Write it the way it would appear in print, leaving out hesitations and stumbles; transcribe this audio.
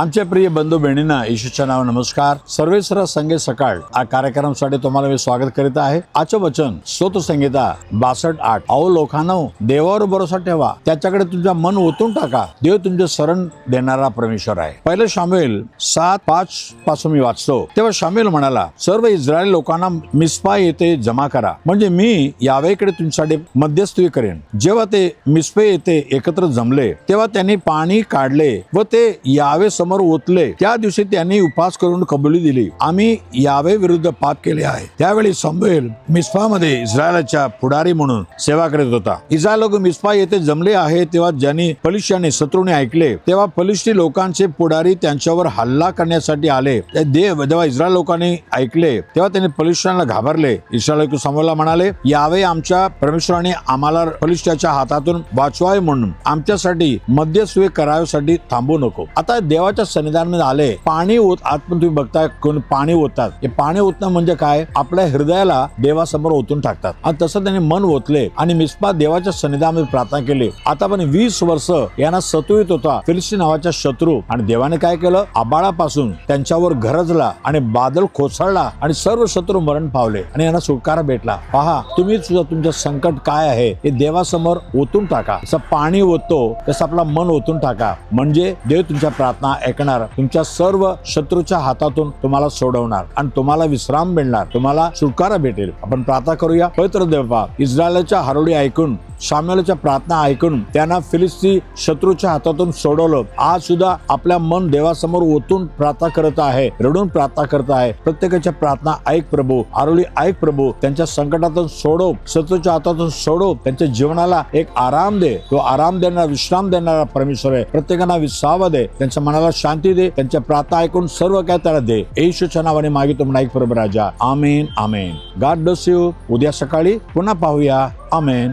आमच्या प्रिय बंधू बहिणींना येशूच्या नाव नमस्कार. सर्वेश्वर संगे सकाळ या कार्यक्रमासाठी तुम्हाला मी स्वागत करीत आहे. आजचं वचन स्तोत्र संहिता 62:8. अहो लोकांनो, देवावर भरोसा ठेवा, त्याच्याकडे तुमचं मन ओतून टाका, देव तुमचे शरण देणारा परमेश्वर आहे. पहिले शामुएल 7:5 पासून मी वाचतो. तेव्हा शामुएल म्हणाला, सर्व इस्रायल लोकांना मिस्पा येथे जमा करा, म्हणजे मी यावेकडे तुमच्यासाठी मध्यस्थी करेन. जेव्हा ते मिस्पे येथे एकत्र जमले तेव्हा त्यांनी पाणी काढले व ते यावे समोर ओतले. त्या दिवशी त्यांनी उपवास करून कबुली दिली, आम्ही यावे विरुद्ध पाप केले आहे. त्यावेळी शमूएल मिस्पामध्ये इस्रायलच्या पुढारी म्हणून सेवा करीत होता. इस्रायल लोक मिस्पा येथे जमले आहे तेव्हा ज्यांनी फलिस्त्याने शत्रूने ऐकले तेव्हा फलिस्ती लोकांचे पुढारी त्यांच्यावर हल्ला करण्यासाठी आले. जेव्हा इस्रायल लोकांनी ऐकले तेव्हा त्यांनी फलिस्त्यांना घाबरले. इस्रायल लोक शमूएलला म्हणाले, यावे आमच्या परमेश्वराने आम्हाला फलिस्त्याच्या हातातून वाचवावे म्हणून आमच्यासाठी मध्यस्थी कराव्यासाठी थांबू नको. आता देवाच्या सन्निधानामध्ये आले, पाणी आतून तुम्ही बघताय कोण पाणी ओततात. हे पाणी ओतणं म्हणजे काय, आपल्या हृदयाला देवासमोर ओतून टाकतात. आणि तसं त्यांनी मन ओतले आणि मिस्पा देवाच्या सन्निधानामध्ये प्रार्थना केली. आता पण 20 वर्ष यांना सतुईत होता फिलिस्ती नावाचा शत्रू, आणि देवाने काय केलं, आबाळापासून त्यांच्यावर गरजला आणि बादल कोसळला आणि सर्व शत्रू मरण पावले आणि यांना सुटकारा भेटला. पहा, तुम्ही सुद्धा तुमचं संकट काय आहे हे देवासमोर ओतून टाका. जसं पाणी ओततो तसं आपला मन ओतून टाका, म्हणजे देव तुमच्या प्रार्थना ऐकणार, तुमच्या सर्व शत्रूच्या हातातून तुम्हाला सोडवणार आणि तुम्हाला विश्राम मिळणार, तुम्हाला सुटकारा भेटेल. आपण प्रार्थना करूया. पवित्र देवा, इस्रायलच्या हरोळी ऐकून, शामुएलच्या प्रार्थना ऐकून त्यांना फिलिस्ती शत्रूच्या हातातून सोडवलं. आज सुद्धा आपल्या मन देवासमोर ओतून प्रार्थना करत आहे, रडून प्रार्थना करत आहे. प्रत्येकाच्या प्रार्थना ऐक प्रभू, आरोळी ऐक प्रभू, त्यांच्या संकटातून सोडव, शत्रूच्या हातातून सोडव, त्यांच्या जीवनाला एक आराम दे. तो आराम देणारा, विश्राम देणारा परमेश्वर आहे. प्रत्येकांना विसावा दे, त्यांच्या मनाला शांती दे, त्यांच्या प्रार्थना ऐकून सर्व काय त्याला दे. येशूच्या नावाने मागितो म्हणून ऐक प्रभू राजा. आमेन आमेन. God bless you. उद्या सकाळी पुन्हा पाहूया. आमेन.